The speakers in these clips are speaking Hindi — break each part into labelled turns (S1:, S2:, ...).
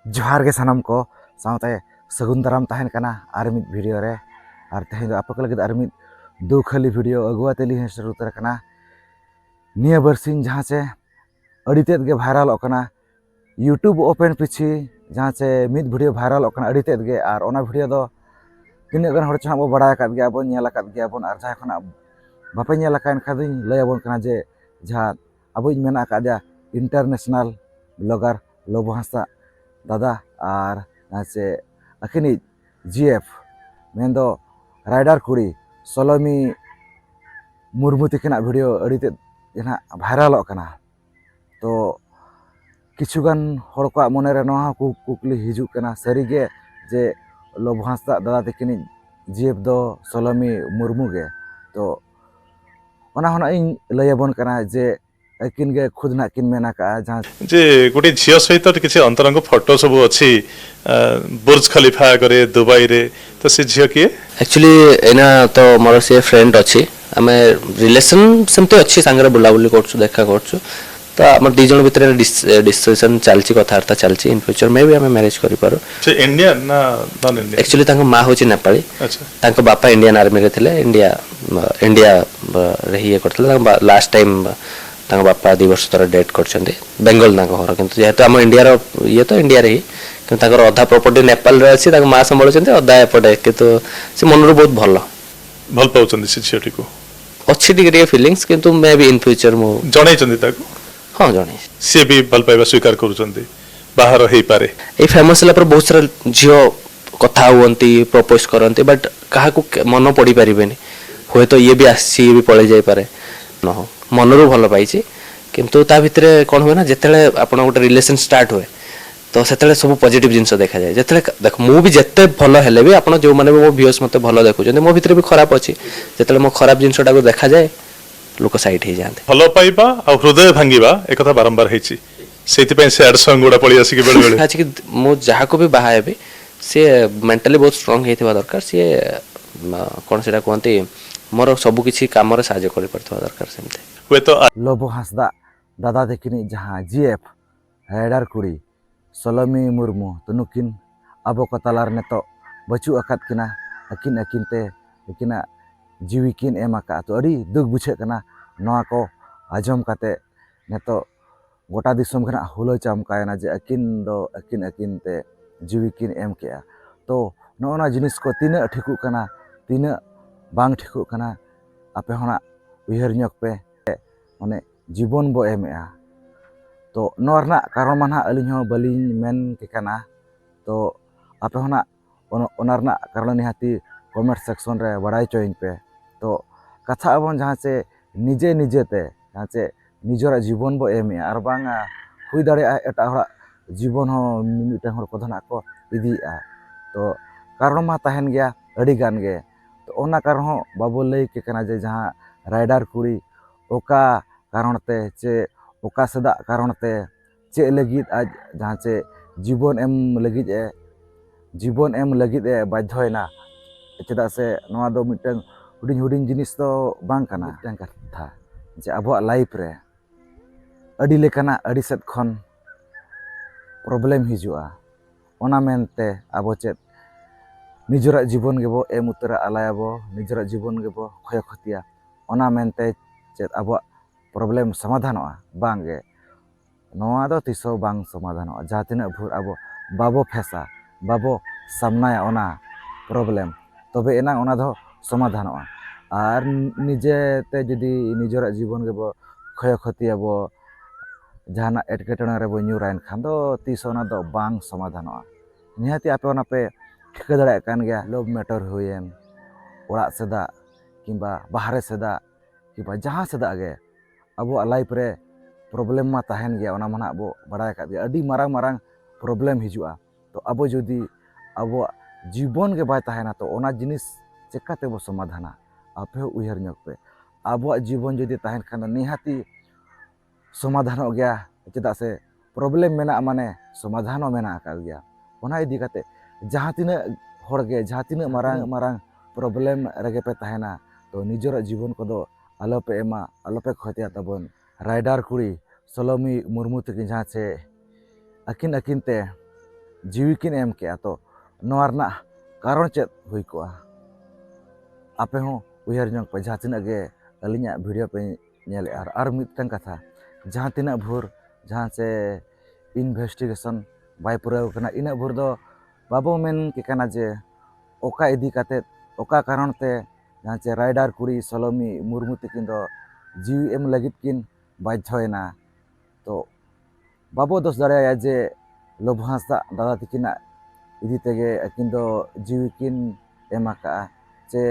S1: जोहार के सानम को सावते सगुन दाराम तहन कना आर मिद वीडियो रे आर तहें दो आपको लगे आर मिद दुखाली वीडियो अगुआ तेली हैं शुरू उतर कना निया बरसिन जहाँ से अड़ीतेद के वायरल कना यूट्यूब ओपन पिछी जहाँ से मिद वीडियो वायरल कना अड़ीतेद के आर ओना वीडियो दो तीन गन हर चाह बो बड़ा काद गया बो नेला काद गया बोन आर जहाँ खना बापे नेला कान खादिन लय बोन कना जे जहाँ अब मेना कादा इंटरनेशनल ब्लॉगर लोबो हांसदा दादा और से अखिनी जीएफ मेन्दो राइडर कुड़ी सोलोमी मुर्मू तकिना वीडियो अड़ीते जना वायरल कना तो किछुगान हर को मने रे नोहा कुकली हिजू कना सारीगे जे लोबो हांसदा दादा तकिनी जीएफ दो सोलोमी मुर्मू गे तो ओना होना इन लयबोन कना जे किन गे खुद ना किन मेना का जहाँ
S2: जे गोटे झियो सहित किसी अंतरंग फोटो सब अच्छी बुर्ज खलीफा करे दुबई रे तो से झियो किए
S3: एक्चुअली एना तो मोर से फ्रेंड अच्छी आम रिलेसन सेमती अच्छी सांगरे बुलाबुली करछु देखा करछु तो आम दी जन भितर डिस्कशन चलची कथावार्ता चलची इन फ्यूचर में भी आम मैरिज करि पारो
S2: से इंडियन ना नॉन इंडियन
S3: एक्चुअली तांको माँ होची नेपाली
S2: अच्छा
S3: तांको बापा इंडियन आर्मी रे थिले इंडिया रे ही करथले तांको लास्ट टाइम तांको बापा 2 वर्ष तर डेट करछन्ते बेंगल तांको घर किंतु जेहेतु आम इंडिया रो ये तो इंडिया रे ही किंतु तांको अधा प्रॉपर्टी नेपाल रे अछि तांको माँ संभाळुछन्ते अधा एपटे किंतु से मनरो बहुत
S2: भल पाउछन्ते से झियोटी को
S3: अच्छी डिग्री फीलिंग्स किंतु मे बी इन फ्यूचर मो
S2: जणै चंदी ताको
S3: हां जणे
S2: से भी भल पाइबा स्वीकार करूछन्ते बाहर हेई पारे
S3: ए फेमस ला पर बहुत सारा झियो कथा हुअंती प्रपोज करंती बट काहा को मन पड़ी परिबेनी होय तो ये भी आसी ये भी पळे जाय पारे न हो मनरू भल पाइछि किंतु ता भितरे कोन होय ना जेतेले आपण गोटे रिलेशन स्टार्ट होय तो सेतेले सब पॉजिटिव जिंस देखा जाय जेतेले देख मु भी जेते भल हेले भी आपण जो माने मो व्यूअर्स मते भल देखु जंदे मो भितरे भी खराब अछि जेतेले मो खराब जिंसटा को देखा जाय लोक साइड हे जांते
S2: भल पाइबा आ हृदय भांगीबा एक कथा बारंबार हेछि सेति पे सैड सॉन्ग गुडा पळी आसी के बेले बेले
S3: अछि कि मो जहा को भी बाहा हेबे से मेंटली बहुत स्ट्रांग हेथिबा दरकार से कोन सेटा कोनते मोर सब किछि काम रे साहाय्य करि परथबा दरकार सेमते
S2: वे तो
S1: लोबो हांसदा दादा देखिनी जहाँ जीएफ राइडर कुड़ी सोलोमी मुर्मू तनुकिन अब को तलार ने तो बचू अकात किना अकिन अकिनते अकिना जीवी किन एम आका तो अड़ी दुख बुझे कना नवा को आजम काते ने तो गोटा दिसम खना हुलो चमकायना जे अकिन दो अकिन अकिनते जीवी किन एम केया तो नोना जिनिस को तीना ठिकु कना तीना बांग ठिकु कना आपे होना उयहर ᱧᱚᱜ पे माने जीवन बो एमेआ तो नोरना कारण माना अलिन हो बलिन मेन के कना तो आपे होना ओनरना कारण निहाती कमेंट सेक्शन रे बड़ाई चोइन पे तो कथा अबन जहाँ से निजे निजेते जहाँ से निजरा जीवन बो एमेआ आर बांगा हुई दाड़े एटा हड़ा जीवन हो मिमिटा हर को धना को इदिया तो कारण मा तहन गया अड़ी गान गे तो ओना कारण हो बाबू लई के कना जे जहाँ राइडर कुड़ी ओका कारण ते चे ओका सदा कारण ते चे लगित आज जहाँ से जीवन एम लगित ए बाध्यना चेदा से नवा दो मिटन हुडिन हुडिन जिनिस तो बांग कना मिटन कथा जे अब लाइफ रे अड़ी लेकना अड़ी सेट खन प्रॉब्लम हिजुआ ओना मेनते अब चेत निजरा जीवन गेबो एम उतरा आलायाबो निजरा जीवन गेबो खय खतिया ओना मेनते चेत अब प्रॉब्लम समाधानवा बांगे नवा दो तिसो बांग समाधानवा जहाँ तिना भूर अब बाबो फेसा बाबो सामनाया ओना प्रॉब्लम तबे एना ओना दो समाधानवा आर निजेते जदि निजरा जीवन गेबो खय खतियाबो जहाना एटकेटना रे बो न्यूराइन खान दो तिसो ओना दो बांग समाधानवा निहाती आपे ओना पे ठिका दाड़ा कान गया लव मैटर हुएन ओड़ा सेदा किंबा बाहरे सेदा किंबा जहाँ सेदा गे अब लाइफ रे प्रॉब्लम मा तहन गया ओना माना अब बड़ा का गया अडी मारांग मारांग प्रॉब्लम हिजुआ तो अब जदि अब जीवन के बाय तहना तो ओना जिनिस चेकाते बो समाधाना आपे उयहर ᱧᱚᱜ पे अब जीवन जदि तहन खान निहाती समाधान हो गया चेदा से प्रॉब्लम मेना माने समाधान मेना का गया ओना इदी काते जहाँ तीना हर गे जहाँ तीना मारांग मारांग प्रॉब्लम रगे पे तहना तो निजरा जीवन को दो आलोपे एमा आलोपे खतिया तबन राइडर कुड़ी सोलोमी मुर्मू तक जहाँ से अकिन अकिनते जीवी किन एम के तो नोआ रना कारण चेत हुई कोआ आपे हो उयहर जोंग पे जहाँ तिना गे अलिया वीडियो पे नेले आर मिदटन कथा जहाँ तिना भोर जहाँ से इन्वेस्टिगेशन बाय पुराव कना इना भोर दो बाबो मेन के कना जे ओका इदी काते ओका कारण ते जहाँ से राइडर कुड़ी सलोमी मुर्मू तकिन दो जीवी एम लगित किन बाध्यना तो बाबो दोष दाड़ा जे लोभ हांसदा दादा तकिना इदी तेगे अकिन दो जीवी किन एमाका चे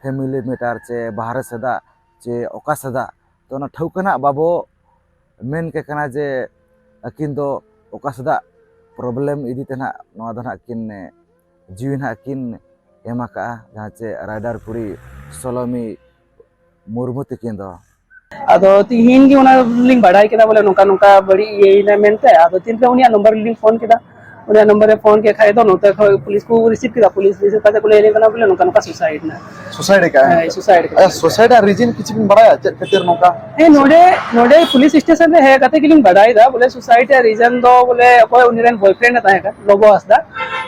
S1: फैमिली मैटर चे बाहर सदा चे ओका सदा तो ना ठौकना बाबो मेन के कना जे अकिन दो ओका सदा प्रॉब्लम इदी तेना नोआ दो ना किन जीवी ना किन एमाका जहाँ चे राइडर कुड़ी सलोमी मुर्मू तकिन दो
S4: आदो तिहिन गी ओना लिंक बाड़ाई केदा बोले नोका नोका बड़ी ये ना मेनते आदो तिन पे उनिया नंबर लिंक फोन केदा उनिया नंबर रे फोन के खाए दो नोते पुलिस को रिसीव केदा पुलिस रिसीव करते बोले ने कना बोले नोका नोका सुसाइड ना
S5: सुसाइड का है
S4: सुसाइड
S5: अच्छा सुसाइड का रीजन किछ बिन बड़ा चेक खातिर नोका
S4: ए नोडे नोडे पुलिस स्टेशन रे है कते की लिंक बाड़ाई दा बोले सुसाइड रीजन दो बोले कोई उनिरन बॉयफ्रेंड ना है का लोगो हसदा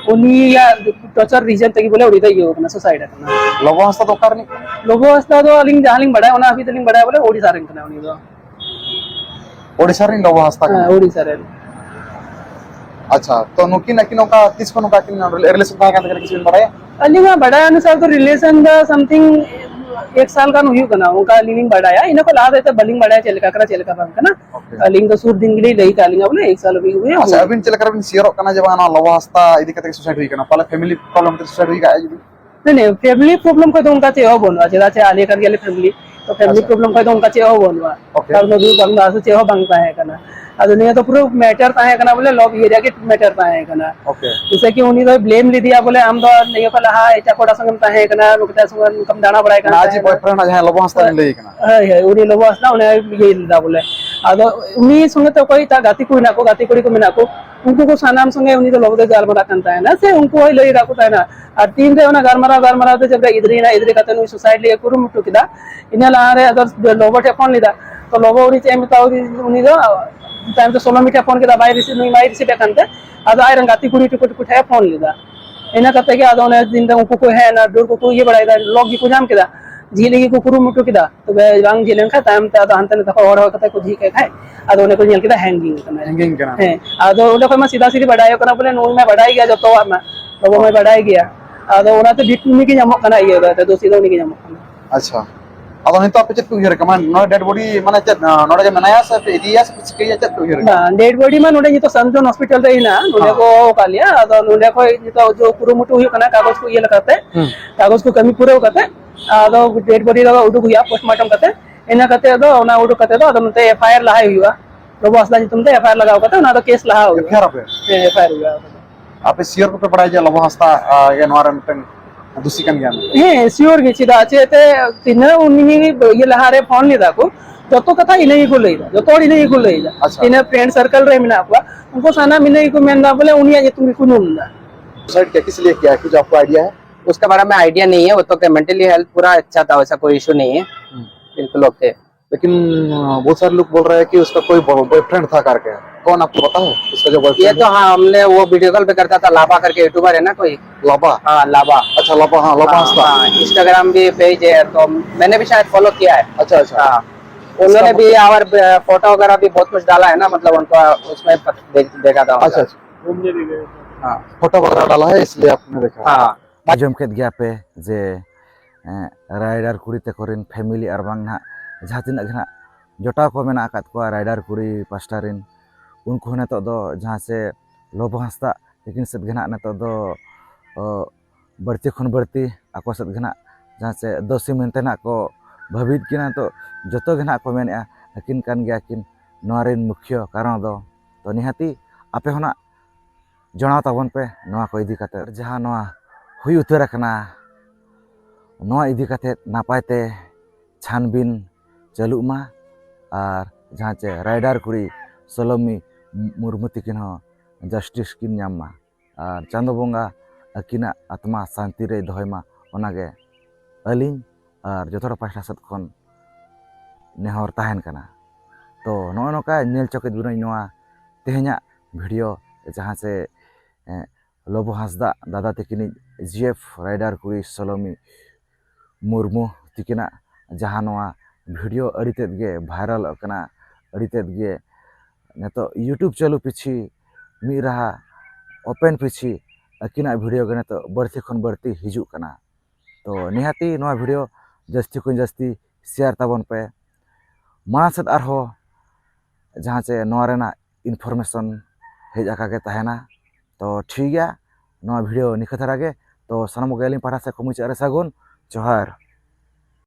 S4: उनी या टॉर्चर रीजन तकी बोले उड़ी दा यो ना सुसाइड करना
S5: लोगो हस्ता तो करनी
S4: लोगो हसदा दो लिंक जहां लिंक बाड़ाई ओना अभी तो लिंक बाड़ाई बोले ओडिसा रे कना उनी दो
S5: ओडिसा रे लोगो हस्ता
S4: ओडिसा रे
S5: अच्छा तो नुकी ना कि नोका किस को नोका कि रिलेशन का का किछ बिन बड़ा
S4: अलिंगा बड़ा अनुसार तो रिलेशन दा समथिंग 1 साल का नुयु कना उनका लिंग बढ़ाया इनको ला देते बलिंग बढ़ाया चलका करा चलका बंक ना लिंग तो सूर दिन गिली लई कालिंगा बोले 1 साल भी हुए
S5: अच्छा अबिन चलका बिन सियरो कना जब ना लोगो हस्ता इदी कते सुसाइड हुई कना पहले फैमिली प्रॉब्लम ते सुसाइड हुई का
S4: नहीं फैमिली प्रॉब्लम को तो उनका चे हो बनवा जेदा चे आले कर गेले फैमिली तो फैमिली प्रॉब्लम को तो उनका चे हो बनवा तब नो दू बंदा से चे हो बंक है कना अदुनिया तो पूरा मैटर ताहे कना बोले लव एरिया के मैटर ताहे कना
S5: ओके
S4: जैसे कि उनी तो ब्लेम ली दिया बोले हम तो नहीं पला हा एटा कोडा संगम ताहे कना रुकता संग कम दाना बड़ाई कना
S5: आज बॉयफ्रेंड ना जहां लोगो हस्ता ले कना
S4: है उनी लोगो हस्ता उन्हें ये लिदा बोले आदो उनी संगे तो कोई ता गाती कुड़ी ना को गाती कुड़ी को मिना को उनको को सानाम संगे उनी तो लोग दे गाल बड़ा कंता है ना से उनको ही लई राखो ता ना और तीन रे उना गाल मरा तो जब इधरी ना इधरी कते नु सुसाइड लिए कुरु मुटु किदा इना ला रे अदर लोगो टे फोन लिदा तो लोगो उनी चेम ता उनी दो टाइम तो 16 मीटर फोन केदा बाय रिसीव नहीं माई रिसीव कंते आदो आयरन गाती कुड़ी टुकुट कुट है फोन लिदा इना कते के आदो ने दिन उनको को है ना दूर को ये बड़ाई दा लॉग की को जाम केदा झीले की को कुरु मुटु केदा तो बांग झीलेन खा टाइम ते आदो हंतने तक और कते को झी के खाए आदो ने को नेल केदा हैंगिंग
S5: कना
S4: है आदो ओले को सीधा सीधी बढ़ायो कना बोले नो में बढ़ाई गया जो तो में लोगो में बढ़ाई गया आदो ओना तो बिटनी की जमक कना ये तो दो सीधो की जमक कना
S5: अच्छा अब नहीं तो आप चेक उयर कमान नो डेड बॉडी माने चेक नोडे जे मनाया से इदिया से कुछ के चेक उयर
S4: ना डेड बॉडी में नोडे तो संजोन हॉस्पिटल रे ना नोडे को कालिया आदो नोडे को तो जो कुरुमुटु हुई कना कागज को ये लगाते कागज को कमी पूरा करते आदो डेड बॉडी लगा उडु हुआ पोस्टमार्टम करते इना करते आदो ओना उडु करते तो आदो मते एफआईआर लहाई हुआ लोगो असला जी तुमते एफआईआर लगाओ करते ना तो केस लहा हुआ
S5: फिर
S4: एफआईआर हुआ
S5: आप सियर को पे पढ़ाई जे लोगो हस्ता ये नोरा मिटन दूसरी कन ज्ञान
S4: हे सियोर गे चिदा चेते तिना उनी ये लहारे फोन लिदा को जतो कथा इने को लेदा जतो इने को लेदा इने फ्रेंड सर्कल रे मिना को उनको साना मिने को मेनदा बोले उनी ये तुम को नुंदा
S5: सुसाइड क्या किस लिए किया कुछ आपको आईडिया है
S6: उसके बारे में आइडिया नहीं है वो तो मेंटली हेल्थ पूरा अच्छा था वैसा कोई इशू नहीं है बिल्कुल ओके
S5: लेकिन बहुत सारे लोग बोल रहे हैं कि उसका कोई बॉयफ्रेंड था करके कौन आपको पता है उसका जो
S6: ये
S5: बॉयफ्रेंड
S6: तो हाँ हमने वो वीडियो कॉल पे करता था लाभा करके यूट्यूबर है ना कोई
S5: लाबा
S6: हाँ लाभा
S5: अच्छा लाबा हाँ लाबा हस्ता
S6: इंस्टाग्राम भी पेज है तो मैंने भी शायद फॉलो किया है
S5: अच्छा अच्छा
S6: हाँ उन्होंने भी और फोटो वगैरह भी बहुत कुछ डाला है ना मतलब उनको उसमें देखा था
S5: अच्छा अच्छा
S4: घूमने भी गए
S6: हाँ
S5: फोटो वगैरह डाला है इसलिए आपने देखा
S6: हाँ
S1: आजम केद गया पे जे राइडर कुड़ी ते कोरिन फैमिली और बांग ना जहाँ तिना घना जोटा को मेना आकात को राइडर कुड़ी पास्टारिन उनको ने तो दो जहाँ से लोभ हस्ता लेकिन सद घना ने तो दो बढ़ती खुन बढ़ती आको सद घना जहाँ से दोषी मेनते ना को भवित किना तो जतो घना को मेने लेकिन कान गया किन नोरिन मुख्य कारण दो तो निहाती आपे होना जनाव ताबन पे नोआ को इदी काते जहाँ नोआ हुई उतर कना नोआ इदी काते नापायते छानबीन चालू मा और जहाँ चे राइडर कुड़ी सलोमी मुर्मू तकिन हो जस्टिस किन नामा और चांदो बोंगा अकिना आत्मा शांति रे दोहमा ओनागे अलिंग और जोथोर पास्टा सद खन नेहर ताहेन कना तो नोका नेल चौके दुनई नोआ तेहना वीडियो जहाँ से लबो हांसदा दादा तकिनी जीएफ राइडर कुड़ी सलोमी मुर्मू तकिना जहाँ नवा वीडियो अड़ी तेद गे भाइरल कना अड़ी तेद गे नेतो यूट्यूब चालू पिछी मी रहा ओपन पिछी अकिना वीडियो गे नेतो बढ़ती खन बढ़ती हिजू कना तो निहाती नवा वीडियो जस्ती को जस्ती शेयर ताबन पे मानसद आरहो जहाँ से नवा रेना इनफॉर्मेशन हेज आकागे तहना तो ठीक गया नवा वीडियो निखा धरागे तो सानम गेलिंग पारा से को मुचारे सागुन जोहार।